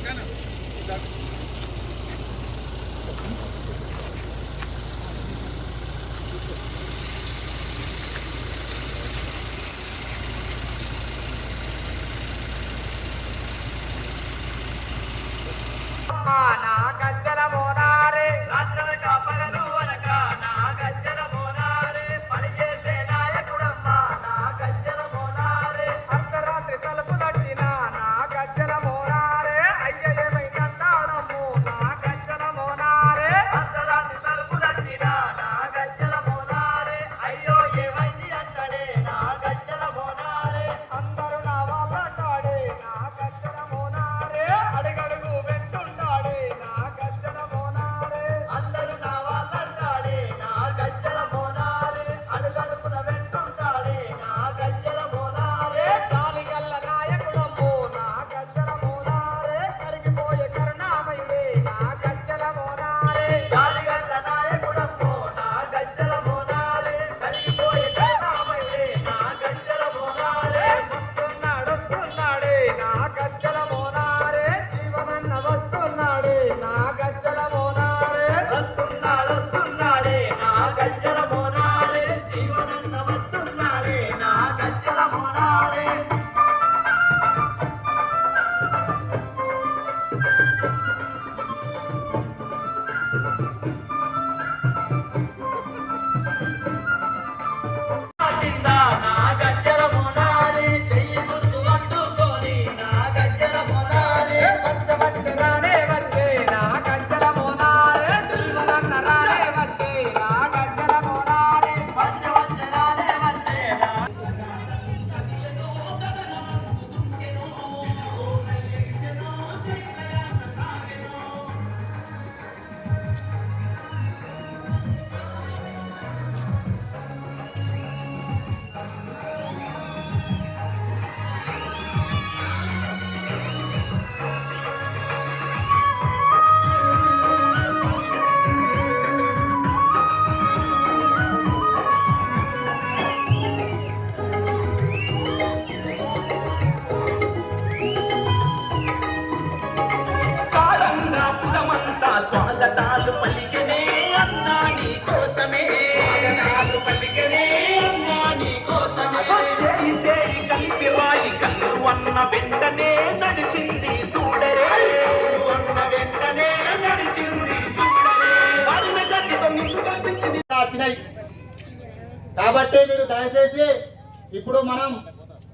నా గజ్జల మోనారే రాత్రనక పగలు అనక నా గజ్జల మోనారే పని చేసే నాయకుడమ్మా నా గజ్జల మోనారే అర్ధరాత్రి తలుపు తట్టిన నా గజ్జల మోనారే అయ్య ఏమైందన్నాడమ్ము నా గజ్జల మోనారే అర్ధరాత్రి తలుపు తట్టిన నా గజ్జల మోనారే అయ్యో ఏమైంది అంటాడే నా గజ్జల మోనారే అందరూ నా వాళ్ళంటాడే నా గజ్జల మోనారే అడుగడుగు వెంటుంటాడే నా గజ్జల మోనారే అందరూ నా వాళ్ళంటాడే నా గజ్జల మోనారే అడుగడుగున వెంటుంటాడే నా గజ్జల మోనారే చాలిగల్ల నాయకుడమ్మో నా గజ్జల మోనారే కరిగిపోయే కరుణామయుడే నా గజ్జల మోనారే చాలిగల్ల నాయకుడమ్మో నా గజ్జల మోనారే కరిగిపోయే కరుణామయుడే నా గజ్జల మోనారే వస్తున్నాడే నా గజ్జల మోనారే జీవనన్న వస్తున్నాడే నా గజ్జల మోనారే వస్తున్నాడే నా గజ్జల మోనారే జీవనన్న వస్తున్నాడే నా గజ్జల మోనారే కింద నా గజ్జల మోనారే చెయ్యి గుర్తు అడ్డుకొని నా గజ్జల మోనారే వచ్చరానే వచ్చే నా గజ్జల మోనారే జీవనన్న రానే వచ్చే నా గజ్జల మోనారే వచ్చరానే వచ్చే నా సారంగా పురమంతా స్వాగతాలు పలికెనే అన్నా నీ కోసమే స్వాగతాలు పలికెనే అన్నా నీ కోసమే చేయి చేయి కలిపి రాయి కళ్ళు అన్న వెంటనే నడిచింది చూడరే అన్న వెంటనే నడిచింది చూడరే వారిన గట్టితో నిన్ను కల్పించింది వచ్చినాయి కాబట్టి మీరు దయచేసి ఇప్పుడు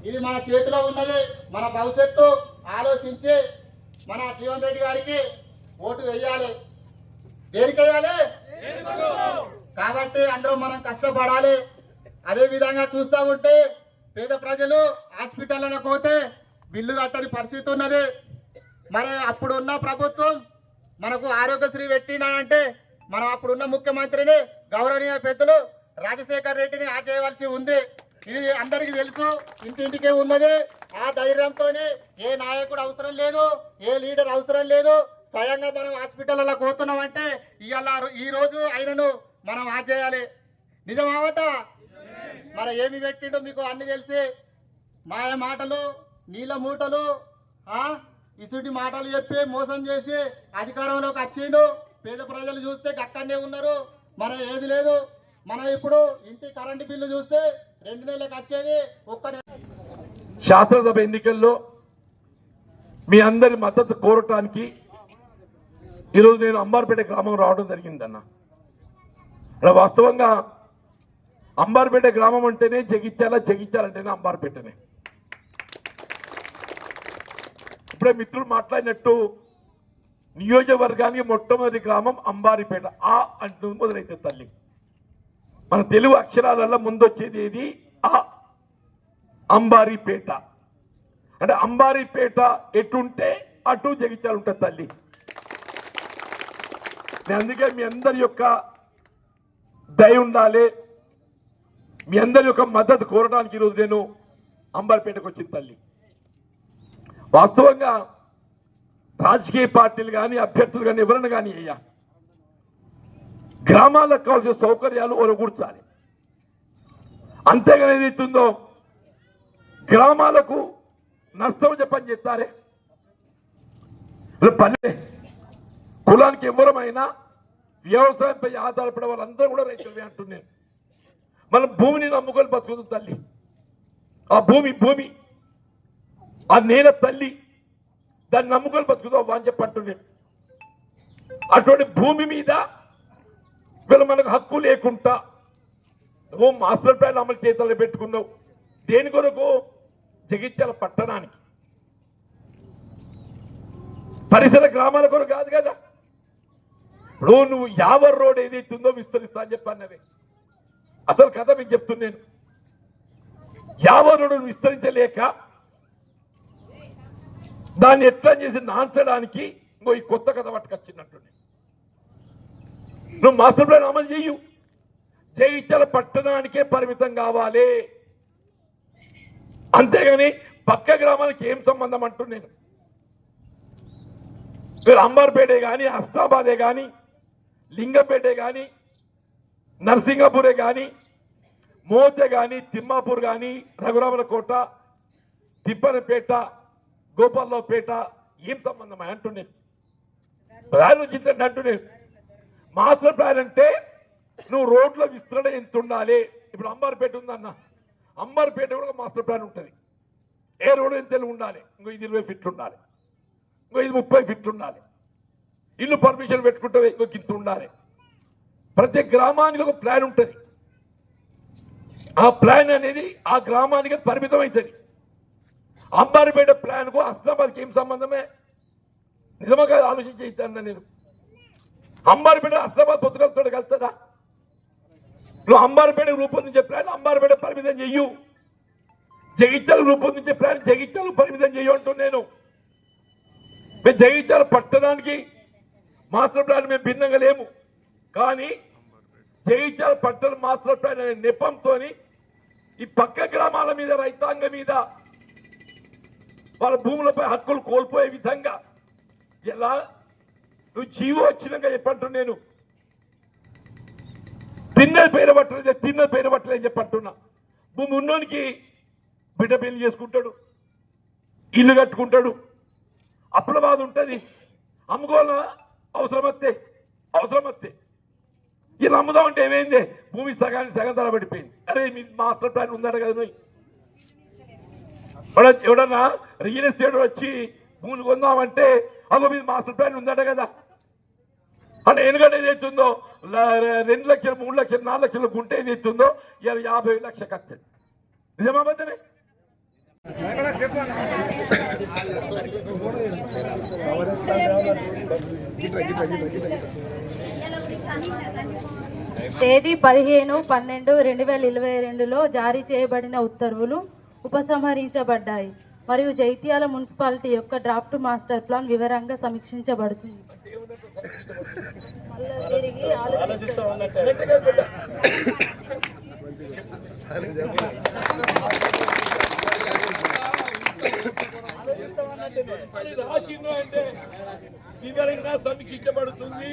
ఇది మన చేతిలో ఉన్నది, మన భవిష్యత్తు ఆలోచించి మన జీవన్ రెడ్డి గారికి ఓటు వేయాలి. దేనికి వేయాలి? కాబట్టి అందరూ మనం కష్టపడాలి. అదే విధంగా చూస్తూ ఉంటే పేద ప్రజలు హాస్పిటల్లకు పోతే బిల్లు కట్టని పరిస్థితి ఉన్నది. మరి అప్పుడున్న ప్రభుత్వం మనకు ఆరోగ్యశ్రీ పెట్టినానంటే మనం అప్పుడున్న ముఖ్యమంత్రిని గౌరవనీయ పెద్దలు రాజశేఖర్ రెడ్డిని చేయవలసి ఉంది. ఇది అందరికీ తెలుసు, ఇంటింటికే ఉన్నది. ఆ ధైర్యంతోనే ఏ నాయకుడు అవసరం లేదు, ఏ లీడర్ అవసరం లేదు. స్వయంగా మనం హాస్పిటల్లో పోతున్నామంటే ఈ రోజు ఆయనను మనం చేయాలి. నిజమావత మరి ఏమి పెట్టిండో మీకు అన్ని తెలిసి మాయ మాటలు, నీళ్ళ మూటలు, ఇసుటి మాటలు చెప్పి మోసం చేసి అధికారంలోకి వచ్చిండు. పేద ప్రజలు చూస్తే అక్కడనే ఉన్నారు. మనం ఏది లేదు. మనం ఇప్పుడు ఇంటి కరెంటు బిల్లు చూస్తే 2 నెలలకు వచ్చేది ఒక్క శాసనసభ ఎన్నికల్లో మీ అందరి మద్దతు కోరటానికి ఈరోజు నేను అంబార్పేట గ్రామం రావడం జరిగిందన్న. వాస్తవంగా అంబార్పేట గ్రామం అంటేనే జగిత్యాలంటేనే అంబార్పేటనే. ఇప్పుడే మిత్రులు మాట్లాడినట్టు నియోజకవర్గానికి మొట్టమొదటి గ్రామం అంబారిపేట. అంటూ మొదలైతే తల్లి మన తెలుగు అక్షరాలలో ముందొచ్చేది ఏది? అంబారిపేట. అంటే అంబారిపేట ఎటుంటే అటు జగిత్యాల ఉంటుంది తల్లి. అందుకే మీ అందరి యొక్క దయ ఉండాలి, మీ అందరి యొక్క మద్దతు కోరడానికి ఈరోజు నేను అంబారిపేటకు వచ్చిన తల్లి. వాస్తవంగా రాజకీయ పార్టీలు కానీ అభ్యర్థులు కానీ ఎవరైనా కానీ అయ్యా గ్రామాలకు కావాల్సిన సౌకర్యాలు ఒరగూర్చాలి. అంతేగాని ఏదైతుందో గ్రామాలకు నష్టం చెప్పని చెప్తారే. పల్లె కులానికి ఎవరమైనా వ్యవసాయంపై ఆధారపడే వాళ్ళందరూ కూడా రైతులే అంటున్నాను. మనం భూమిని నమ్ముకొని బతుకుతుంది తల్లి. ఆ భూమి ఆ నేల తల్లి, దాన్ని నమ్ముకొని బతుకుతావు అని చెప్పి అంటున్నాను. అటువంటి భూమి మీద వీళ్ళు మనకు హక్కు లేకుండా నువ్వు మాస్టర్ ప్లాన్ అమలు చేతుల్లో పెట్టుకున్నావు. దేని కొరకు? జగిత్యాల పట్టణానికి, పరిసర గ్రామాల కొరకు కాదు కదా. ఇప్పుడు నువ్వు యావర్ రోడ్ ఏదైతుందో విస్తరిస్తా అని చెప్పన్నవే. అసలు కథ మీకు చెప్తున్నాను. యావర్ రోడ్డు విస్తరించలేక దాన్ని ఎట్లా చేసి నాంచడానికి ఇంకో ఈ కొత్త కథ పట్టుకొచ్చినట్టు. నువ్వు మాస్టర్ ప్లాన్ అమలు చెయ్యు, జగిత్యాల పట్టణానికే పరిమితం కావాలి, అంతేగాని పక్క గ్రామాలకు ఏం సంబంధం అంటున్నాను. మీరు అంబర్పేటే కానీ, అస్తాబాదే కానీ, లింగంపేటే కానీ, నర్సింగపూరే కానీ, మోతే కానీ, తిమ్మాపూర్ కానీ, రఘురామల కోట, తిప్పనపేట, గోపాలరావుపేట ఏం సంబంధం అంటున్నాను. ఆలోచించండి అంటున్నాను. మాస్టర్ ప్లాన్ అంటే నువ్వు రోడ్ల విస్తరణ ఎంత ఉండాలి. ఇప్పుడు అంబర్పేట ఉందన్న, అంబర్పేట కూడా మాస్టర్ ప్లాన్ ఉంటుంది. ఏ రోడ్డు ఎంత ఉండాలి, ఇంకో ఇది 20 ఫీట్లు ఉండాలి, ఇంకో ఇది 30 ఫీట్లు ఉండాలి, ఇల్లు పర్మిషన్ పెట్టుకుంటే ఇంకొక ఇంత ఉండాలి. ప్రతి గ్రామానికి ఒక ప్లాన్ ఉంటుంది. ఆ ప్లాన్ అనేది ఆ గ్రామానికి పరిమితం అవుతుంది. అంబారిపేట ప్లాన్కు హస్నాబాద్కి ఏం సంబంధమే? నిజంగా ఆలోచించి ఇస్తాను నేను. అంబారిపేట హస్నాబాద్ పొత్తుకలతో కలుతుందా? నువ్వు అంబారిపేట రూపొందించే ప్లాన్ అంబారిపేట పరిమితం చెయ్యు, జగిత్యాల రూపొందించే ప్లాన్ జగిత్యాల పరిమితం చెయ్యు అంటూ నేను. మేము జగిత్యాల పట్టణానికి మాస్టర్ ప్లాన్ మేము భిన్నంగా లేము, కానీ జగిత్యాల పట్టణ మాస్టర్ ప్లాన్ అనే నెపంతో ఈ పక్క గ్రామాల మీద, రైతాంగం మీద, వాళ్ళ భూములపై హక్కులు కోల్పోయే విధంగా ఎలా నువ్వు జీవో వచ్చినాక చెప్పంటు నేను. తిన్నది పేరు పట్టలేదు చెప్పంటున్నా. భూమి ఉన్నోనికి బిడ్డ పెళ్లి చేసుకుంటాడు, ఇల్లు కట్టుకుంటాడు, అప్పుల బాధ ఉంటుంది, అమ్ముకోవాల అవసరం వస్తే ఇలా అమ్ముదామంటే ఏమైంది? భూమి సగం ధర పడిపోయింది. అరే మీ మాస్టర్ ప్లాన్ ఉందట కదా. నువ్వు ఎవడన్నా రియల్ ఎస్టేట్ వచ్చి భూమి కొందామంటే అగో మీద మాస్టర్ ప్లాన్ ఉందట కదా అంటే ఎందుకంటే ఏదైతుందో 2 లక్షలు 3 లక్షలు 4 లక్షలు గుంటే ఏదైతుందో 50 లక్షలకు వస్తుంది. నిజమా బద్దనే? తేదీ 15/12/2022లో జారీ చేయబడిన ఉత్తర్వులు ఉపసంహరించబడ్డాయి మరియు జైత్యాల మున్సిపాలిటీ యొక్క డ్రాఫ్ట్ మాస్టర్ ప్లాన్ వివరంగా సమీక్షించబడుతుంది. వివరంగా సమీక్షించబడుతుంది.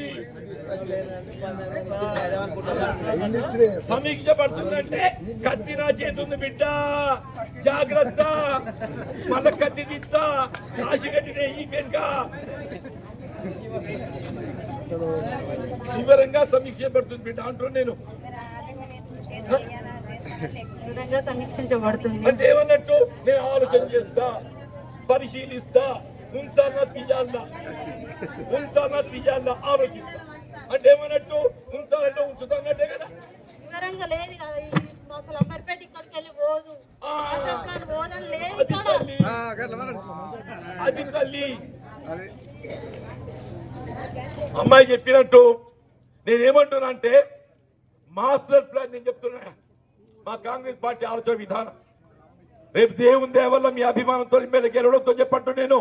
సమీక్షించబడుతుందంటే కత్తి నా చేతుంది బిడ్డ, జాగ్రత్త. మళ్ళా కత్తి తిత్తా రాసి కట్టిన ఈ కనుక వివరంగా సమీక్షించబడుతుంది బిడ్డ అంటూ నేను. సమీక్షించబడుతుంది అంటే ఏమన్నట్టు? నేను ఆలోచన చేస్తా, పరిశీలిస్తా, ఉంచాలా తీయాలా ఆలోచిస్తా. అంటే ఏమన్నట్టు? ఉంచాలంటే ఉంచుతా అన్నట్టే కదా. వివరంగా లేదు కదా. అసలు అంబర్పేట ఇక్కడికి వెళ్ళి పోదు, అది తల్లి అమ్మాయి చెప్పినట్టు నేనేమంటున్నా అంటే మాస్టర్ ప్లాన్ నేను చెప్తున్నా మా కాంగ్రెస్ పార్టీ ఆలోచన విధానం. రేపు దేవుని దయ వల్ల మీ అభిమానంతో మీద గెలవడంతో చెప్పట్టు నేను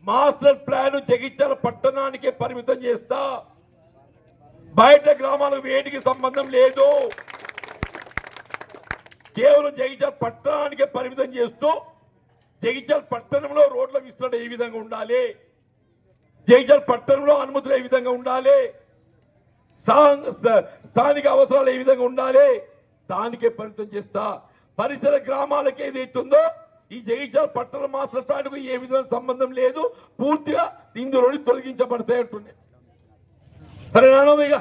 మాస్టర్ ప్లాన్ జగిత్యాల పట్టణానికే పరిమితం చేస్తా. బయట గ్రామాలకు వేటికి సంబంధం లేదు. కేవలం జగిత్యాల పట్టణానికే పరిమితం చేస్తూ జగిత్యాల పట్టణంలో రోడ్ల విస్తరణ ఏ విధంగా ఉండాలి, జగిత్యాల పట్టణంలో అనుమతులు ఏ విధంగా ఉండాలి, స్థానిక అవసరాలు ఏ విధంగా ఉండాలి, దానికే పరిమితం చేస్తా. పరిసర గ్రామాలకు ఏదైతుందో ఈ జగిత్యాల పట్టణ మాస్టర్ ప్లాన్కు ఏ విధమైన సంబంధం లేదు, పూర్తిగా ఇందులోని తొలగించబడతాయి అంటున్నాయి. సరేనా? ఇక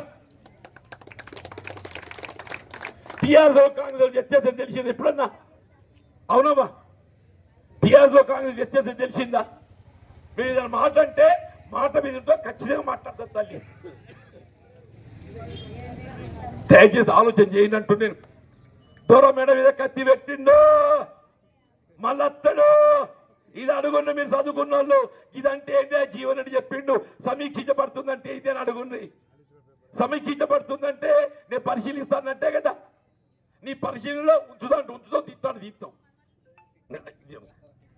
టీఆర్ఎస్ కాంగ్రెస్ వ్యత్యాసం తెలిసింది ఎప్పుడన్నా? అవునమ్మా, టీఆర్ఎస్ కాంగ్రెస్ వ్యత్యాసం తెలిసిందా? మీరు ఏదైనా మాట అంటే మాట మీద ఖచ్చితంగా మాట్లాడతారు తల్లి. దయచేసి ఆలోచన చేయండి అంటూ నేను. దూర మెడ మీద కత్తి పెట్టిండు, మళ్ళొత్తడు. ఇది అడుగుండి మీరు చదువుకున్న వాళ్ళు. ఇదంటే ఏంటో జీవన్ రెడ్డి చెప్పిండు. సమీక్షించబడుతుందంటే ఇదే అడుగుండి. సమీక్షించబడుతుందంటే నేను పరిశీలిస్తానంటే కదా. నీ పరిశీలనలో ఉంచుతావు తీస్తాడు తీస్తావు,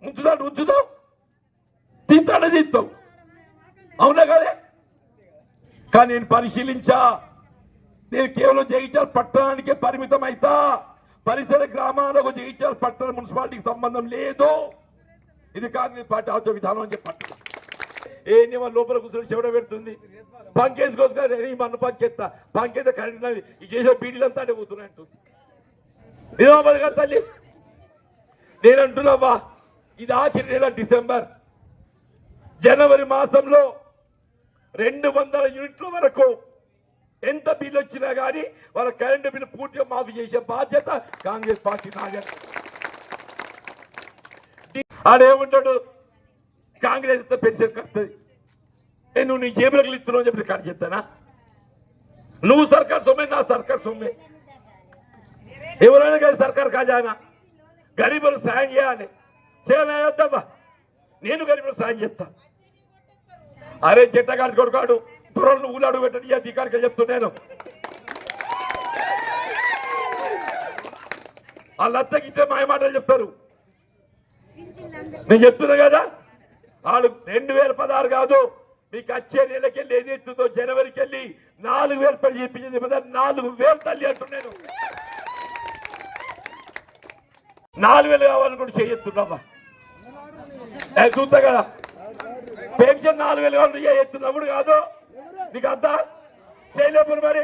ఉంచుతావు తీస్తాడు తీస్తావు, అవునా కదే? కానీ నేను పరిశీలించా. నేను కేవలం జగిత్యాల పట్టణానికే పరిమితం అవుతా. పరిసర గ్రామాలకు జగిత్యాల పట్టణ మున్సిపాలిటీకి సంబంధం లేదు. ఇది కాంగ్రెస్ పార్టీ ఆలోచన విధానం అని చెప్పట్టు. ఏ నియమ లోపల కూర్చొని చెవిడ పెడుతుంది. పంకేసుకోవచ్చు మన్ను పంకెత్తా, పంకేత కరెంట్ ఈ చేసే బీడీలంతా అంటే పోతున్నాయి అంటుంది. నిజామాబాద్ గారు తల్లి, నేను అంటున్నావా, ఇది ఆఖరి నెల డిసెంబర్. జనవరి మాసంలో 200 యూనిట్ల వరకు ఎంత బిల్లు వచ్చినా కానీ వాళ్ళ కరెంటు బిల్లు పూర్తిగా మాఫీ చేసే బాధ్యత కాంగ్రెస్ పార్టీ నాదే. ఆడేమంటాడు, కాంగ్రెస్ ఎంత పెన్షన్ కడుతుంది, నువ్వు నీ జేబులకు ఇస్తున్నావు అని చెప్పి కాదు చెప్తానా? నువ్వు సర్కార్ సొమ్మే, నా సర్కార్ సొమ్మే. ఎవరైనా కానీ సర్కార్ ఖజానా. గరీబులకు సాయం చేయాలి, చేయలేదమ్మా. నేను గరీబులకు సాయం చేస్తా. అరే చెట్టగాడి కొడుకాడు దొరలను ఊలాడు పెట్టని అధికారిగా చెప్తున్నాను. వాళ్ళంతకి ఇచ్చే మాయ మాటలు చెప్తారు. నేను చెప్తున్నా కదా, వాళ్ళు 2016 కాదు, మీకు వచ్చే నెలకెళ్ళి ఏది ఎత్తుందో జనవరికి వెళ్ళి 4000 పని చెప్పించింది. 4000 తల్లి అంటున్నాను. 4000 కావాలని కూడా చేయొస్తున్నావా? చూస్తా కదా, పెన్షన్ 4000 కావాలి ఎత్తున్నప్పుడు కాదు. నీకు అంతా చేయలేపు, మరి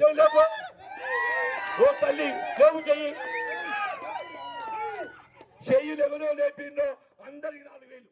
చేయలేపు. ఓ తల్లి లేవు, చెయ్యి ఎవరో లేపిండో అందరికి 4000.